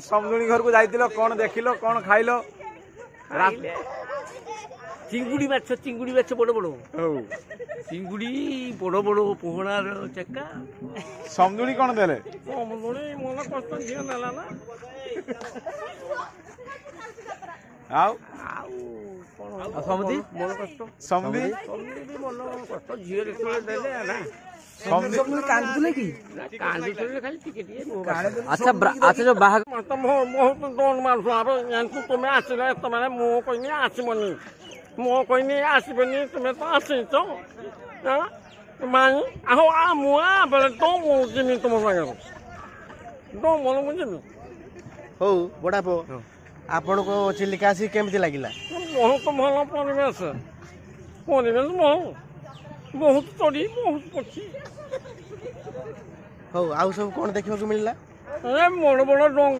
समदुणी घर को जाइतिलो कौन देखिलो कौन खाइलो चिंगुड़ी माछ बड़ बड़ चिंगुड़ी बड़ बड़ पोहणार चक्का समदुणी कौन देले समदुणी मन कष्ट झील नेला ना आउ समधी मन कष्ट समधी भी मन कष्ट झील देले ना समधी कांदुले की कांदी खाली टिके अच्छा अच्छा जो बाहर बहुत दोन माणूस आरो यांतु तुम्ही आसिला तुम्हाला मो कोणी आसिबनी मो कोणी आसिबनी तुम्ही तो आसिचो माई आहो आ मुआ बले तो मो जिमी तुम सांगो तो मन मुजिमी हो बड़ा पो आपण को चिलिका आसी केमती लागिला बहुत भल परिवेश बहुत चढ़ी बहुत पक्षी हो आउ सब कोन देखिबा को मिलला ए बड़ बड़ डोंग